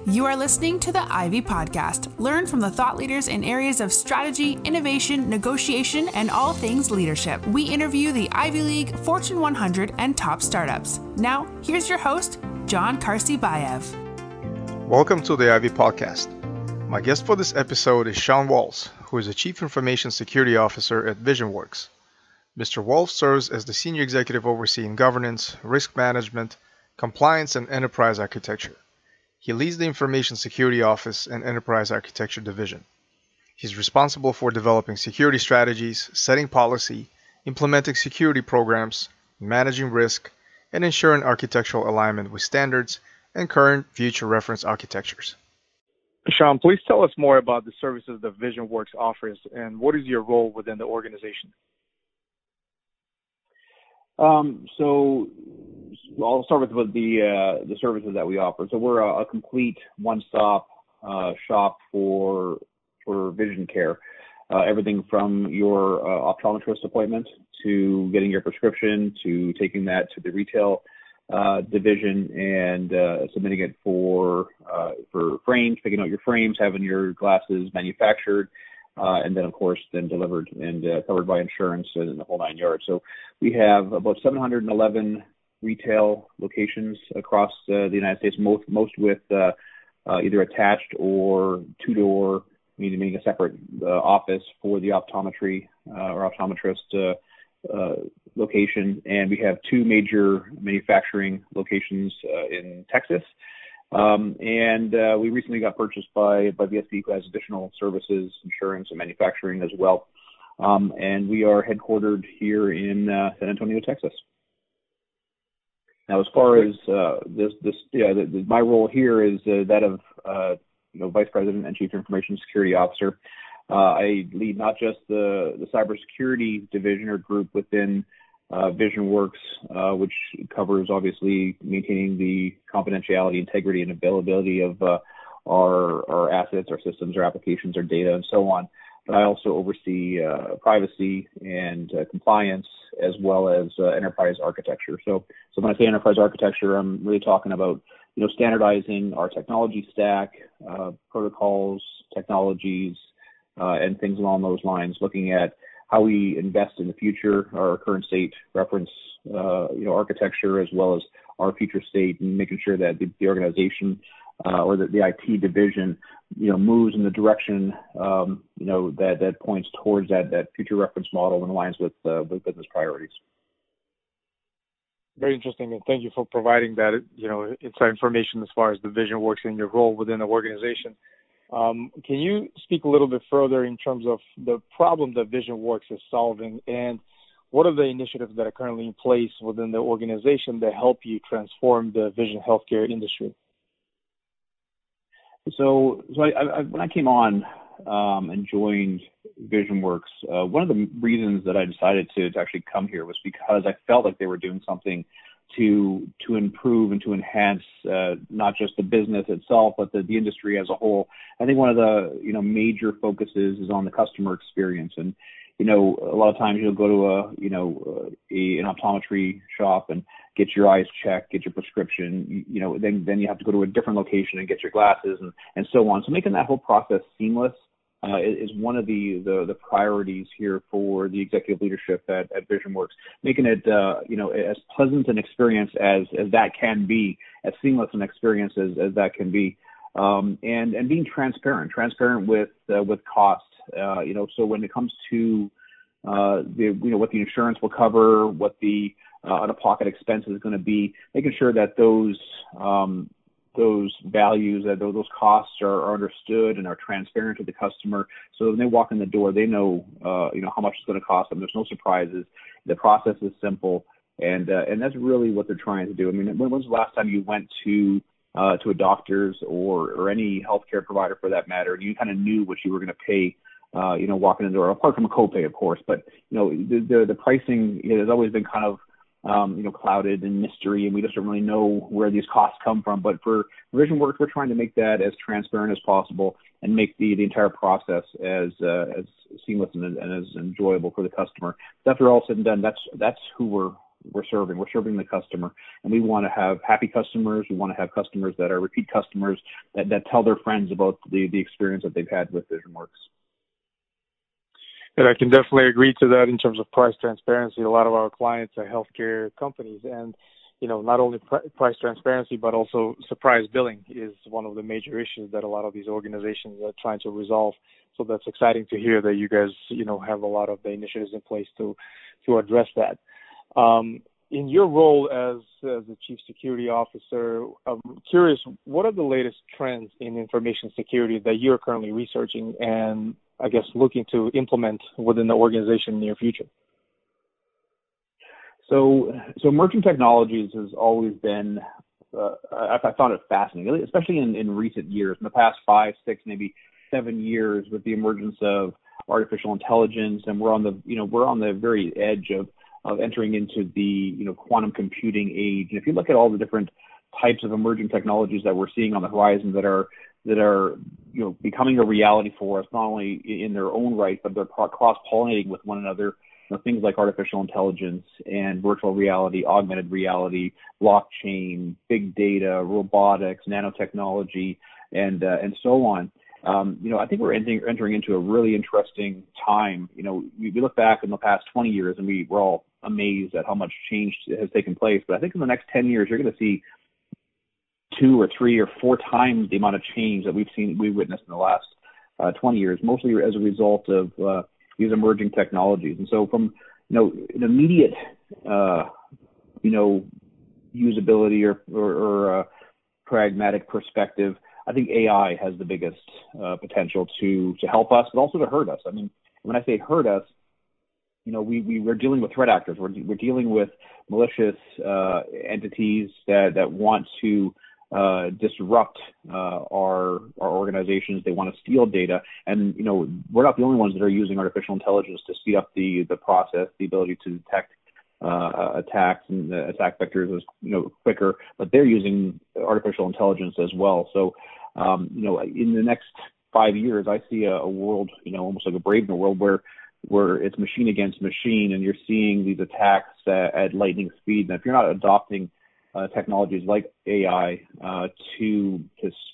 You are listening to the Ivy Podcast. Learn from the thought leaders in areas of strategy, innovation, negotiation, and all things leadership. We interview the Ivy League, Fortune 100, and top startups. Now, here's your host, John Karsi-Bayev. Welcome to the Ivy Podcast. My guest for this episode is Sean Walls, who is the Chief Information Security Officer at VisionWorks. Mr. Walls serves as the Senior Executive overseeing governance, risk management, compliance, and enterprise architecture. He leads the Information Security Office and Enterprise Architecture Division. He's responsible for developing security strategies, setting policy, implementing security programs, managing risk, and ensuring architectural alignment with standards and current future reference architectures. Sean, please tell us more about the services that VisionWorks offers and what is your role within the organization? So I'll start with the services that we offer. So we're a complete one-stop shop for vision care. Everything from your optometrist appointment to getting your prescription to taking that to the retail division and submitting it for frames, picking out your frames, having your glasses manufactured, and then, of course, then delivered and covered by insurance and the whole nine yards. So we have about 711 retail locations across the United States, most with either attached or two-door, meaning a separate office for the optometry or optometrist location. And we have two major manufacturing locations in Texas. And we recently got purchased by VSP, who has additional services, insurance, and manufacturing as well. And we are headquartered here in San Antonio, Texas. Now, as far as my role here is that of Vice President and Chief Information Security Officer. I lead not just the cybersecurity division or group within VisionWorks, which covers obviously maintaining the confidentiality, integrity, and availability of our assets, our systems, our applications, our data, and so on. But I also oversee privacy and compliance, as well as enterprise architecture. So when I say enterprise architecture, I'm really talking about standardizing our technology stack, protocols, technologies, and things along those lines. Looking at how we invest in the future, our current state reference, architecture, as well as our future state, and making sure that the organization or the IT division, moves in the direction, that points towards that future reference model and aligns with business priorities. Very interesting, and thank you for providing that, inside information as far as the VisionWorks and your role within the organization. Can you speak a little bit further in terms of the problem that VisionWorks is solving, and what are the initiatives that are currently in place within the organization that help you transform the vision healthcare industry? So when I came on and joined VisionWorks, one of the reasons that I decided to actually come here was because I felt like they were doing something to improve and to enhance not just the business itself, but the industry as a whole. I think one of the major focuses is on the customer experience. And a lot of times you'll go to an optometry shop and get your eyes checked, get your prescription. Then you have to go to a different location and get your glasses and so on. So making that whole process seamless is one of the priorities here for the executive leadership at VisionWorks, making it as pleasant an experience as that can be, as seamless an experience as that can be, and being transparent with cost. So when it comes to what the insurance will cover, what the out-of-pocket expense is going to be, making sure that those values, that those costs are understood and are transparent to the customer, so when they walk in the door, they know how much it's going to cost them. There's no surprises. The process is simple, and that's really what they're trying to do. I mean, when was the last time you went to a doctor's or any healthcare provider for that matter, and you kind of knew what you were going to pay? Walking in the door, apart from a copay, of course, but the pricing has always been kind of clouded in mystery, and we just don't really know where these costs come from. But for VisionWorks, we're trying to make that as transparent as possible and make the entire process as seamless and as enjoyable for the customer. But after all said and done, that's who we're serving. We're serving the customer, and we want to have happy customers. We want to have customers that are repeat customers that tell their friends about the experience that they've had with VisionWorks. And I can definitely agree to that in terms of price transparency. A lot of our clients are healthcare companies, and not only price transparency, but also surprise billing is one of the major issues that a lot of these organizations are trying to resolve. So that's exciting to hear that you guys, have a lot of the initiatives in place to address that. In your role as the Chief Security Officer, I'm curious, what are the latest trends in information security that you're currently researching and, I guess, looking to implement within the organization in the near future? So emerging technologies has always been, I found it fascinating, especially in recent years, in the past 5, 6, maybe 7 years, with the emergence of artificial intelligence, and we're on the very edge of entering into the quantum computing age. And if you look at all the different types of emerging technologies that we're seeing on the horizon that are becoming a reality for us, not only in their own right, but they're cross-pollinating with one another. Things like artificial intelligence and virtual reality, augmented reality, blockchain, big data, robotics, nanotechnology, and so on. I think we're entering into a really interesting time. We look back in the past 20 years and we're all amazed at how much change has taken place. But I think in the next 10 years, you're going to see 2 or 3 or 4 times the amount of change that we've witnessed in the last 20 years, mostly as a result of these emerging technologies. And so from an immediate usability or pragmatic perspective, I think AI has the biggest potential to help us, but also to hurt us. I mean, when I say hurt us, we're dealing with threat actors. We're dealing with malicious entities that want to disrupt our organizations. They want to steal data, and we're not the only ones that are using artificial intelligence to speed up the process, the ability to detect attacks and attack vectors is quicker. But they're using artificial intelligence as well. So in the next 5 years, I see a world, almost like a Brave New World, where it's machine against machine, and you're seeing these attacks at lightning speed. And if you're not adopting technologies like AI to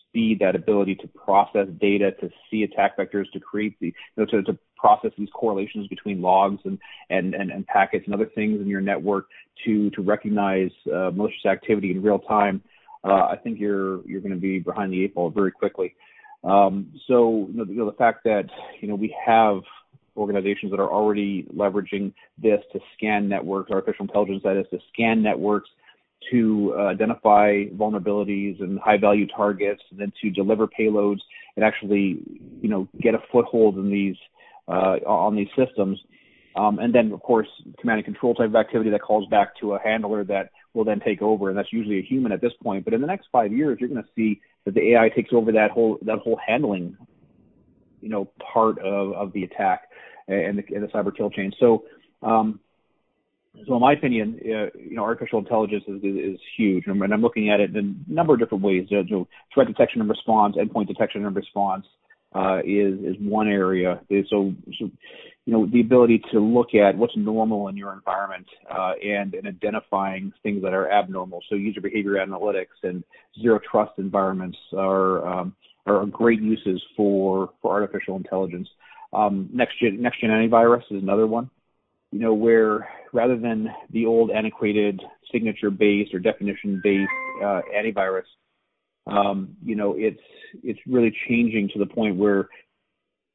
speed that ability to process data, to see attack vectors, to create to process these correlations between logs and packets and other things in your network, to recognize malicious activity in real time, I think you're going to be behind the 8 ball very quickly. So the fact that we have organizations that are already leveraging this to scan networks, artificial intelligence that is to scan networks, to identify vulnerabilities and high-value targets, and then to deliver payloads and actually, get a foothold in these on these systems. And then, of course, command and control type of activity that calls back to a handler that will then take over, and that's usually a human at this point. But in the next 5 years, you're going to see that the AI takes over that whole handling, part of the attack and the cyber kill chain. So in my opinion, artificial intelligence is huge, and I'm looking at it in a number of different ways. Threat detection and response, endpoint detection and response is one area. So the ability to look at what's normal in your environment and identifying things that are abnormal. So user behavior analytics and zero trust environments are great uses for artificial intelligence. Next gen antivirus is another one. Where rather than the old antiquated signature-based or definition-based antivirus, it's really changing to the point where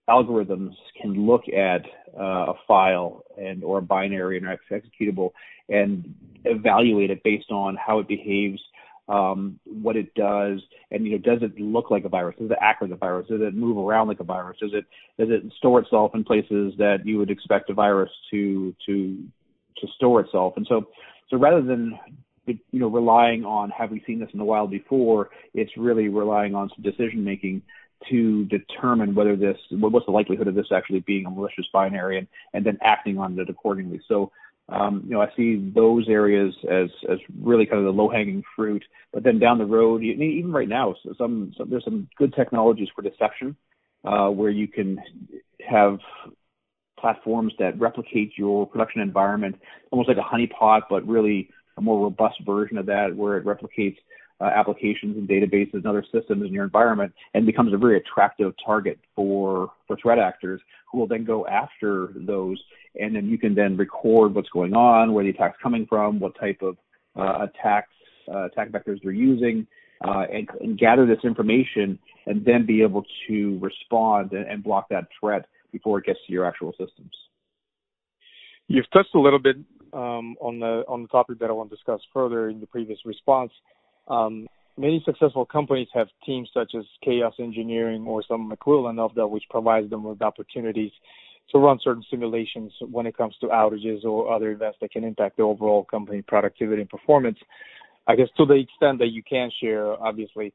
algorithms can look at a file or a binary and executable and evaluate it based on how it behaves, what it does, and does it look like a virus? Does it act like a virus? Does it move around like a virus? Does it store itself in places that you would expect a virus to store itself? And so rather than relying on, have we seen this in the wild before, it's really relying on some decision making to determine what's the likelihood of this actually being a malicious binary, and then acting on it accordingly. So I see those areas as really kind of the low-hanging fruit. But then down the road, even right now, there's some good technologies for deception, where you can have platforms that replicate your production environment, almost like a honeypot, but really a more robust version of that, where it replicates applications and databases and other systems in your environment, and becomes a very attractive target for threat actors, who will then go after those, and then you can then record what's going on, where the attack's coming from, what type of attack vectors they're using, and gather this information, and then be able to respond and block that threat before it gets to your actual systems. You've touched a little bit on the topic that I want to discuss further in the previous response. Many successful companies have teams such as chaos engineering or some equivalent of that, which provides them with opportunities to run certain simulations when it comes to outages or other events that can impact the overall company productivity and performance. I guess to the extent that you can share, obviously,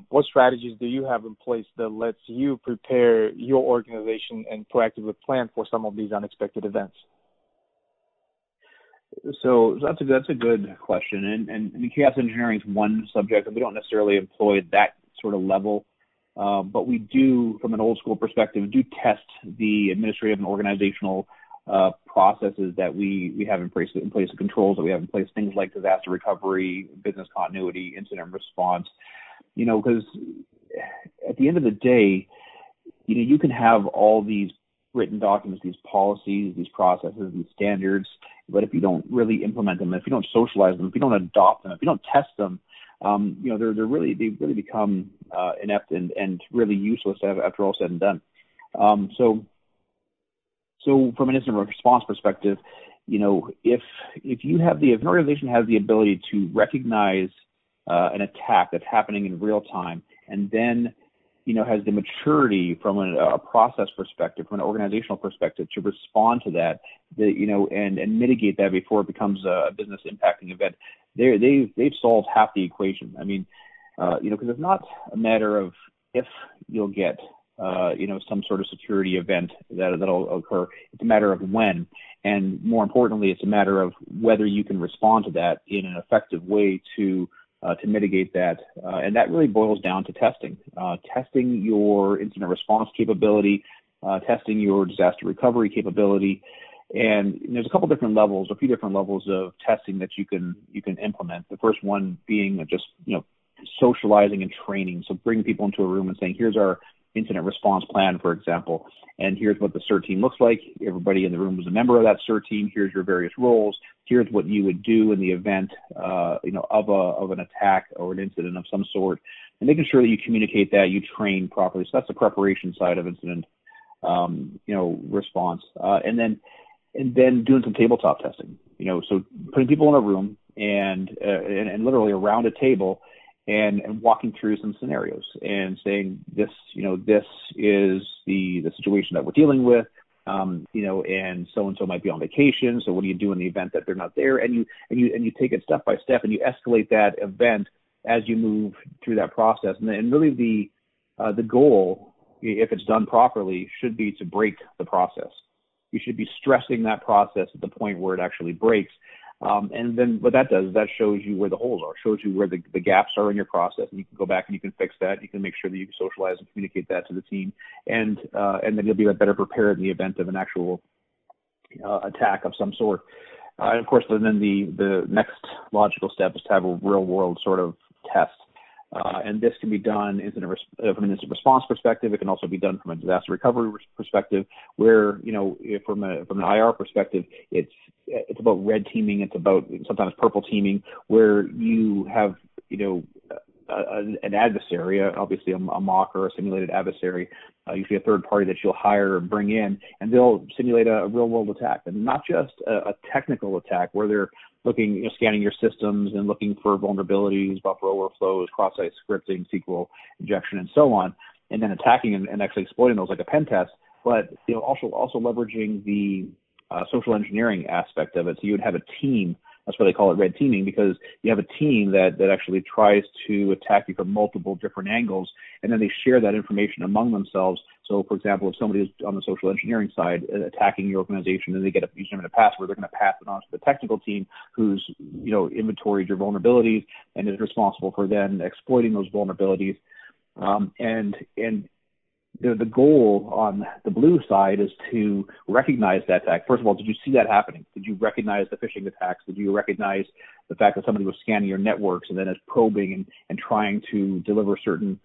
what strategies do you have in place that lets you prepare your organization and proactively plan for some of these unexpected events? So that's a good question, and chaos engineering is one subject, and we don't necessarily employ that sort of level, but we do, from an old school perspective, do test the administrative and organizational processes that we have in place, the controls that we have in place, things like disaster recovery, business continuity, incident response. Because at the end of the day, you can have all these written documents, these policies, these processes, these standards, but if you don't really implement them, if you don't socialize them, if you don't adopt them, if you don't test them, they really become inept and really useless after all said and done. So from an incident response perspective, if an organization has the ability to recognize an attack that's happening in real time, and then has the maturity from a process perspective, from an organizational perspective, to respond to that, and mitigate that before it becomes a business impacting event, they've solved half the equation. I mean, because it's not a matter of if you'll get some sort of security event that'll occur. It's a matter of when, and more importantly, it's a matter of whether you can respond to that in an effective way to mitigate that, and that really boils down to testing your incident response capability, testing your disaster recovery capability, and there's a few different levels of testing that you can implement. The first one being just socializing and training, so bringing people into a room and saying, here's our incident response plan, for example, and here's what the CERT team looks like. Everybody in the room was a member of that CERT team. Here's your various roles. Here's what you would do in the event, of an attack or an incident of some sort, and making sure that you communicate that, you train properly. So that's the preparation side of incident, response, and then doing some tabletop testing. So putting people in a room and literally around a table, and walking through some scenarios and saying, this is the situation that we're dealing with, and so might be on vacation. So what do you do in the event that they're not there? And you take it step by step, and you escalate that event as you move through that process. And really the goal, if it's done properly, should be to break the process. You should be stressing that process at the point where it actually breaks. And then what that does is that shows you where the holes are, shows you where the gaps are in your process, and you can go back and you can fix that. You can make sure that you can socialize and communicate that to the team, and then you'll be better prepared in the event of an actual attack of some sort. And of course, then the next logical step is to have a real world sort of test. And this can be done from an incident response perspective. It can also be done from a disaster recovery perspective, where from an IR perspective, it's about red teaming. It's about sometimes purple teaming, where you have an adversary, obviously a mock or a simulated adversary, usually a third party that you'll hire or bring in, and they'll simulate a real world attack, and not just a technical attack where they're looking, scanning your systems and looking for vulnerabilities, buffer overflows, cross-site scripting, SQL injection, and so on, and then attacking and actually exploiting those like a pen test. But also leveraging the social engineering aspect of it. So you would have a team. That's why they call it red teaming, because you have a team that actually tries to attack you from multiple different angles, and then they share that information among themselves. So, for example, if somebody is on the social engineering side attacking your organization and they get a username and a password, they're going to pass it on to the technical team who's inventoried your vulnerabilities and is responsible for then exploiting those vulnerabilities. And the goal on the blue side is to recognize that attack. First of all, did you see that happening? Did you recognize the phishing attacks? Did you recognize the fact that somebody was scanning your networks and then is probing and trying to deliver certain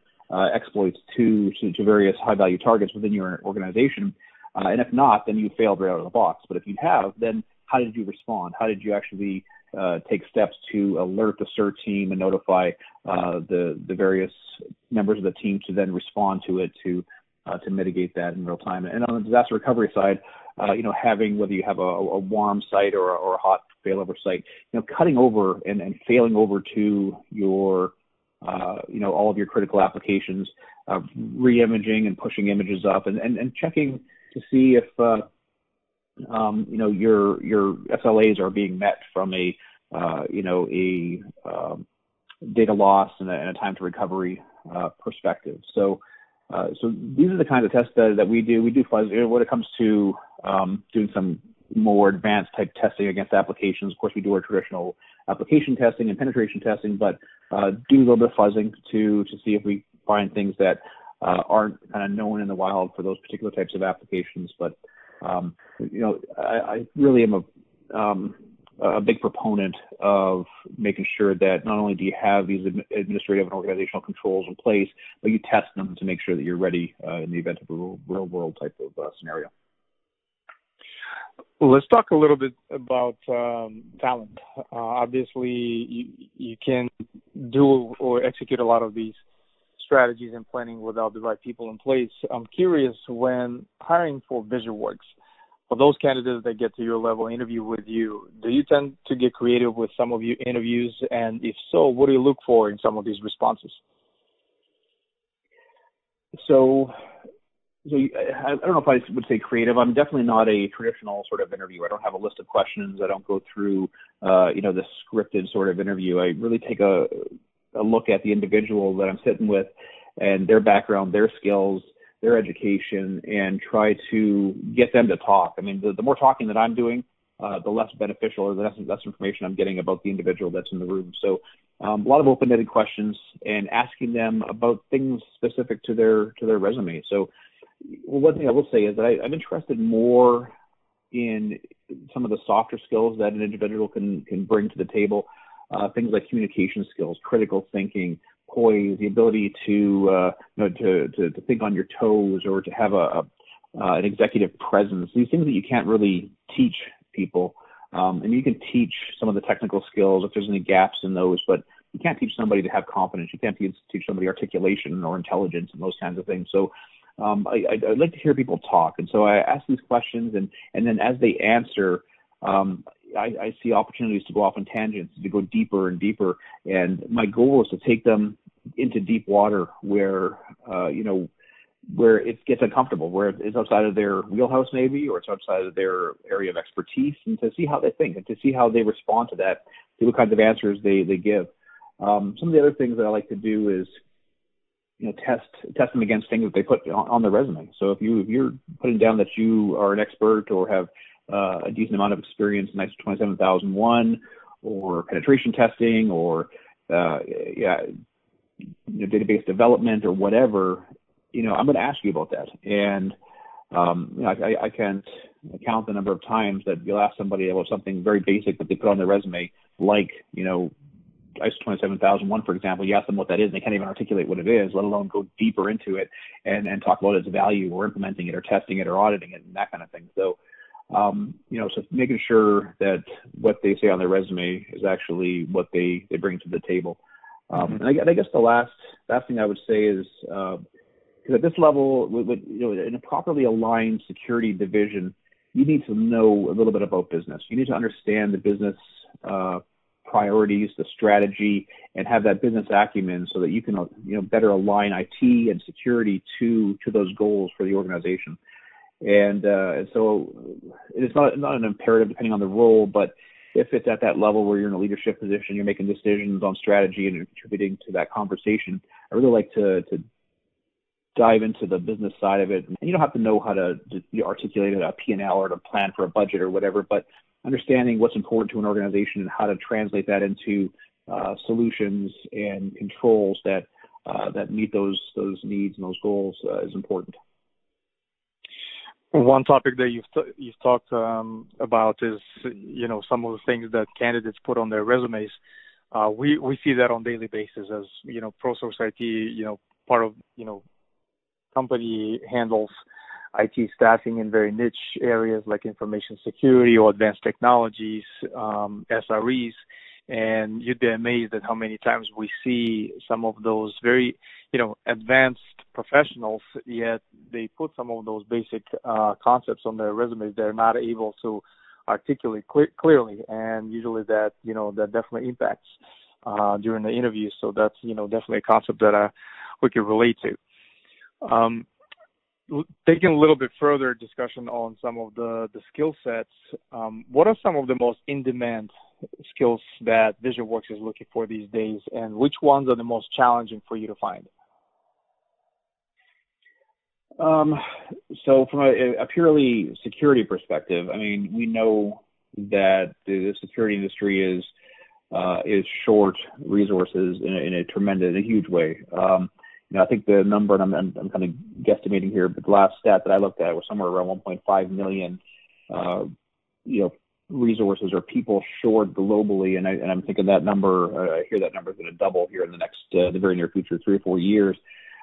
exploits to various high-value targets within your organization? And if not, then you failed right out of the box. But if you have, then how did you respond? How did you actually take steps to alert the CERT team and notify the various members of the team to then respond to it to mitigate that in real time? And on the disaster recovery side, having, whether you have a warm site or a hot failover site, cutting over and failing over to your all of your critical applications, re-imaging and pushing images up and checking to see if your SLAs are being met from a data loss and a time to recovery perspective. So these are the kinds of tests that we do. We do fuzz when it comes to doing some more advanced type testing against applications. Of course, we do our traditional application testing and penetration testing, but do a little bit of fuzzing to see if we find things that aren't kind of known in the wild for those particular types of applications. But I really am a big proponent of making sure that not only do you have these administrative and organizational controls in place, but you test them to make sure that you're ready in the event of a real world type of scenario. Well, let's talk a little bit about talent. Obviously, you can do or execute a lot of these strategies and planning without the right people in place. I'm curious, when hiring for VisionWorks, for those candidates that get to your level, interview with you, do you tend to get creative with some of your interviews? And if so, what do you look for in some of these responses? So I don't know if I would say creative. I'm definitely not a traditional sort of interview. I don't have a list of questions. I don't go through, the scripted sort of interview. I really take a look at the individual that I'm sitting with and their background, their skills, their education, and try to get them to talk. I mean, the more talking that I'm doing, the less beneficial or the less information I'm getting about the individual that's in the room. So a lot of open-ended questions and asking them about things specific to their resume. So one thing I will say is that I'm interested more in some of the softer skills that an individual can bring to the table, things like communication skills, critical thinking, poise, the ability to think on your toes, or to have an executive presence. These things that you can't really teach people, and you can teach some of the technical skills if there's any gaps in those, but you can't teach somebody to have confidence. You can't teach somebody articulation or intelligence and those kinds of things. So I'd like to hear people talk, and so I ask these questions, and then as they answer, I see opportunities to go off on tangents, to go deeper and deeper, and my goal is to take them into deep water where where it gets uncomfortable, where it's outside of their wheelhouse maybe, or it's outside of their area of expertise, and to see how they think and to see how they respond to that, see what kinds of answers they give. Some of the other things that I like to do is test them against things that they put on their resume. So if you're putting down that you are an expert or have a decent amount of experience in ISO 27001 or penetration testing or database development or whatever, I'm going to ask you about that. And I can't count the number of times that you'll ask somebody about something very basic that they put on their resume, like ISO 27001, for example. You ask them what that is, and they can't even articulate what it is, let alone go deeper into it and talk about its value or implementing it or testing it or auditing it and that kind of thing. So, so making sure that what they say on their resume is actually what they bring to the table. And I guess the last thing I would say is, because at this level, in a properly aligned security division, you need to know a little bit about business. You need to understand the business priorities, the strategy, and have that business acumen so that you can better align IT and security to those goals for the organization. And so it's not an imperative depending on the role, but if it's at that level where you're in a leadership position, you're making decisions on strategy and contributing to that conversation, I really like to dive into the business side of it. And you don't have to know how to articulate a P&L or to plan for a budget or whatever, but understanding what's important to an organization and how to translate that into solutions and controls that that meet those needs and those goals is important. One topic that you've talked about is some of the things that candidates put on their resumes. We see that on a daily basis as ProSource IT. Part of company handles IT staffing in very niche areas like information security or advanced technologies, SREs, and you'd be amazed at how many times we see some of those very, advanced professionals, yet they put some of those basic concepts on their resumes they're not able to articulate clearly, and usually that definitely impacts during the interview. So that's definitely a concept that we can relate to. Taking a little bit further discussion on some of the skill sets, what are some of the most in-demand skills that VisionWorks is looking for these days, and which ones are the most challenging for you to find? So from a purely security perspective, we know that the security industry is short resources in a huge way. I think the number, and I'm kind of guesstimating here, but the last stat that I looked at was somewhere around 1.5 million, resources or people short globally, and I'm thinking that number, I hear that number is going to double here in the very near future, 3 or 4 years.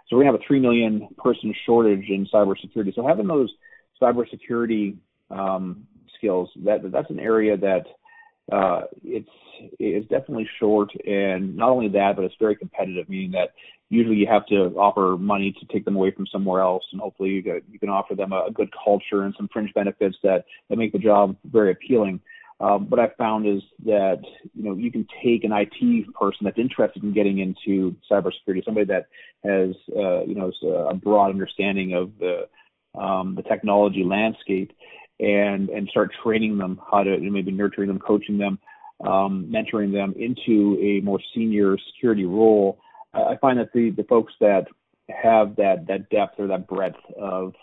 So we're going to have a 3 million person shortage in cybersecurity. So having those cybersecurity skills, that's an area that it's definitely short, and not only that, but it's very competitive, meaning that usually you have to offer money to take them away from somewhere else, and hopefully you can offer them a good culture and some fringe benefits that make the job very appealing. What I've found is that you can take an IT person that's interested in getting into cybersecurity, somebody that has a broad understanding of the technology landscape, and start training them how to, maybe nurturing them, coaching them, mentoring them into a more senior security role. I find that the folks that have that depth or that breadth of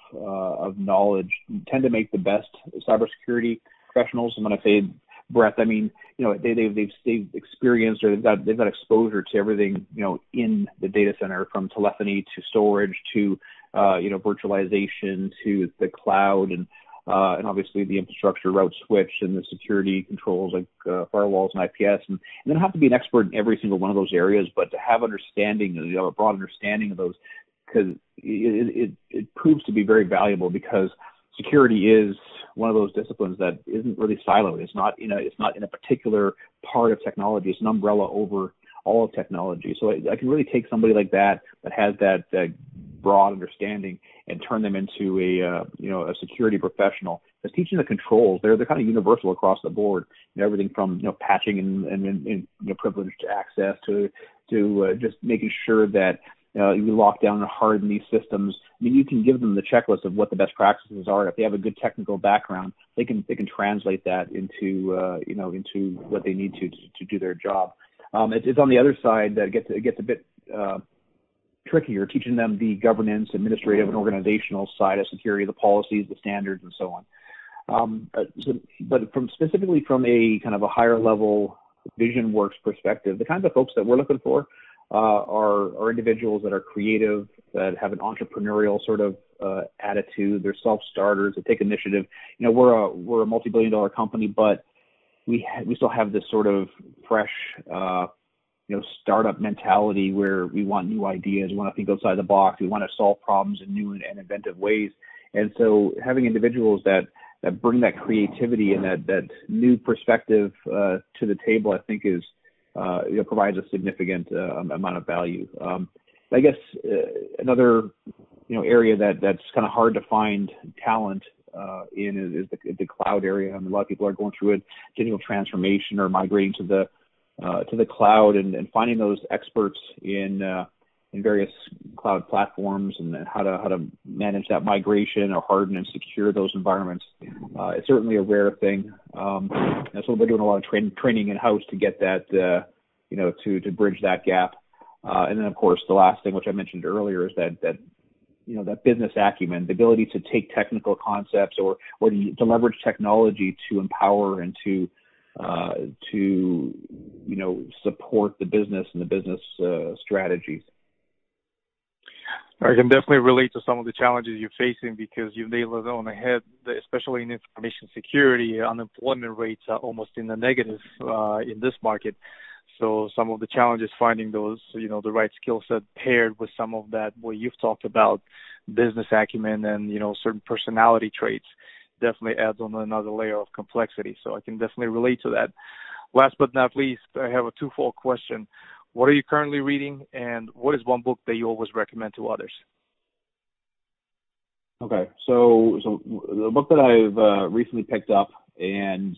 knowledge tend to make the best cybersecurity professionals. And when I say breadth, I mean they've experienced, or they've got exposure to everything in the data center, from telephony to storage to virtualization to the cloud, and obviously the infrastructure, route switch, and the security controls like firewalls and IPS. And you don't have to be an expert in every single one of those areas, but to have understanding, a broad understanding of those, because it proves to be very valuable, because security is one of those disciplines that isn't really siloed. It's not in a particular part of technology. It's an umbrella over all of technology. So I can really take somebody like that has that broad understanding and turn them into a security professional. Because teaching the controls, they're kind of universal across the board. Everything from patching and privileged access to just making sure that you lock down and harden these systems. You can give them the checklist of what the best practices are. If they have a good technical background, they can translate that into what they need to do their job. It's on the other side that it gets a bit trickier, teaching them the governance, administrative, and organizational side of security, the policies, the standards, and so on. But specifically from a kind of a higher level VisionWorks perspective, the kinds of folks that we're looking for are individuals that are creative, that have an entrepreneurial sort of attitude. They're self-starters, that take initiative. We're a multi-billion-dollar company, but we still have this sort of fresh startup mentality where we want new ideas, we want to think outside the box, we want to solve problems in new and inventive ways. And so having individuals that bring that creativity and that new perspective to the table, I think is provides a significant amount of value. I guess another area that's kind of hard to find talent in is the cloud area. A lot of people are going through a digital transformation or migrating to the cloud, and finding those experts in various cloud platforms and how to manage that migration or harden and secure those environments. It's certainly a rare thing. So we're doing a lot of training in-house to get that, to bridge that gap. And then, of course, the last thing, which I mentioned earlier, is that business acumen, the ability to take technical concepts or to leverage technology to empower and to support the business and the business strategies. I can definitely relate to some of the challenges you're facing because you've nailed it on the head, especially in information security. Unemployment rates are almost in the negative in this market. So some of the challenges finding those, the right skill set paired with some of that, what you've talked about, business acumen and, certain personality traits definitely adds on another layer of complexity. So I can definitely relate to that. Last but not least, I have a twofold question. What are you currently reading, and what is one book that you always recommend to others? Okay, so the book that I've recently picked up and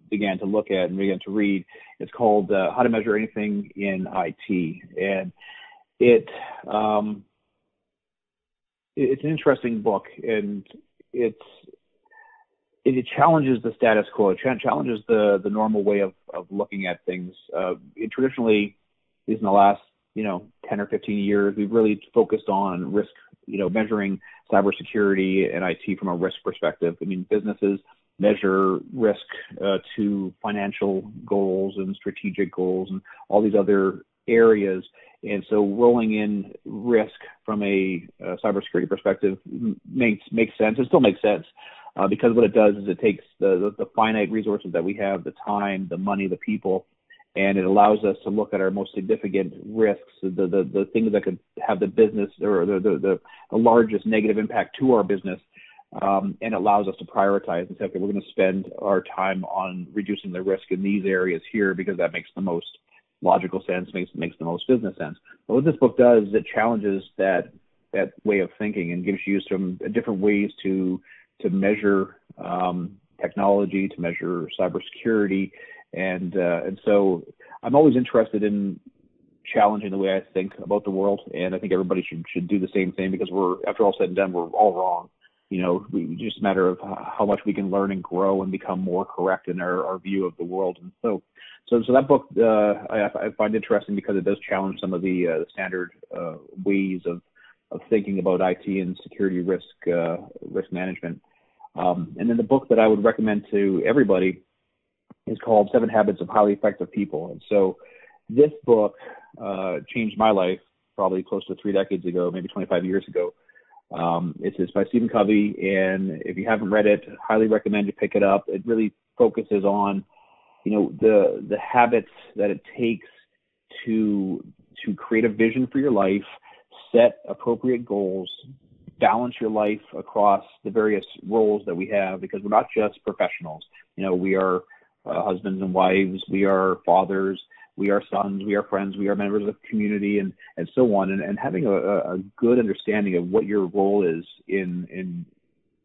began to look at and began to read is called How to Measure Anything in IT, and it's an interesting book, and it challenges the status quo. It challenges the normal way of looking at things. Traditionally, at least in the last 10 or 15 years, we've really focused on risk, measuring cybersecurity and IT from a risk perspective. I mean, businesses measure risk to financial goals and strategic goals and all these other areas. And so rolling in risk from a cybersecurity perspective makes sense. It still makes sense because what it does is it takes the finite resources that we have, the time, the money, the people, and it allows us to look at our most significant risks, the things that could have the business or the largest negative impact to our business, and allows us to prioritize and say, okay, we're going to spend our time on reducing the risk in these areas here because that makes the most logical sense, makes the most business sense. But what this book does is it challenges that way of thinking and gives you some different ways to measure technology, to measure cybersecurity. And so I'm always interested in challenging the way I think about the world, and I think everybody should do the same thing because after all said and done, we're all wrong. It's just a matter of how much we can learn and grow and become more correct in our view of the world. And so that book I find interesting because it does challenge some of the standard ways of thinking about IT and security risk management. And then the book that I would recommend to everybody is called 7 Habits of Highly Effective People. And so this book changed my life probably close to 3 decades ago, maybe 25 years ago. It's by Stephen Covey, and if you haven't read it, highly recommend you pick it up. It really focuses on, the habits that it takes to create a vision for your life, set appropriate goals, balance your life across the various roles that we have, because we're not just professionals. We are husbands and wives, we are fathers, we are sons, we are friends, we are members of the community, and so on. And having a good understanding of what your role is in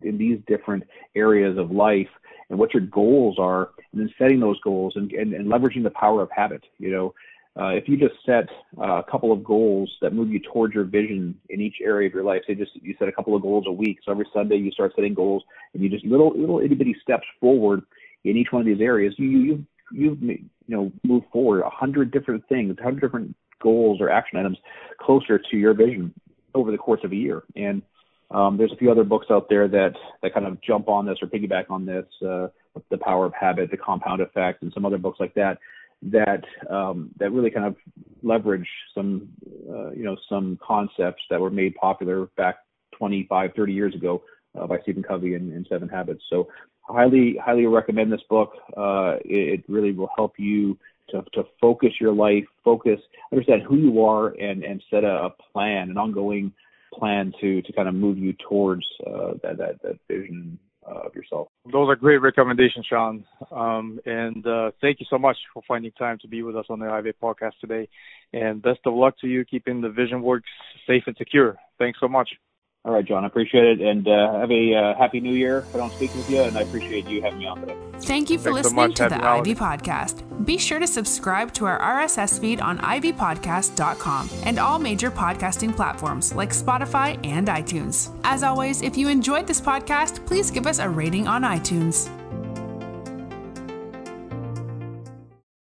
these different areas of life and what your goals are, and then setting those goals and leveraging the power of habit. If you just set a couple of goals that move you towards your vision in each area of your life, you set a couple of goals a week. So every Sunday you start setting goals, and you just little itty bitty steps forward in each one of these areas. You've moved forward 100 different things, 100 different goals or action items closer to your vision over the course of a year. And there's a few other books out there that kind of jump on this or piggyback on this, The Power of Habit, The Compound Effect, and some other books like that really kind of leverage some concepts that were made popular back 25, 30 years ago by Stephen Covey in 7 Habits. So highly recommend this book. It really will help you to focus your life, understand who you are, and set a plan, an ongoing plan to kind of move you towards that vision of yourself. Those are great recommendations, Sean. And thank you so much for finding time to be with us on the IVA podcast today. And best of luck to you keeping the VisionWorks safe and secure. Thanks so much. All right, John, I appreciate it. And have a happy new year if I don't speak with you. And I appreciate you having me on today. Thank you for listening to the Ivy Podcast. Be sure to subscribe to our RSS feed on ivypodcast.com and all major podcasting platforms like Spotify and iTunes. As always, if you enjoyed this podcast, please give us a rating on iTunes.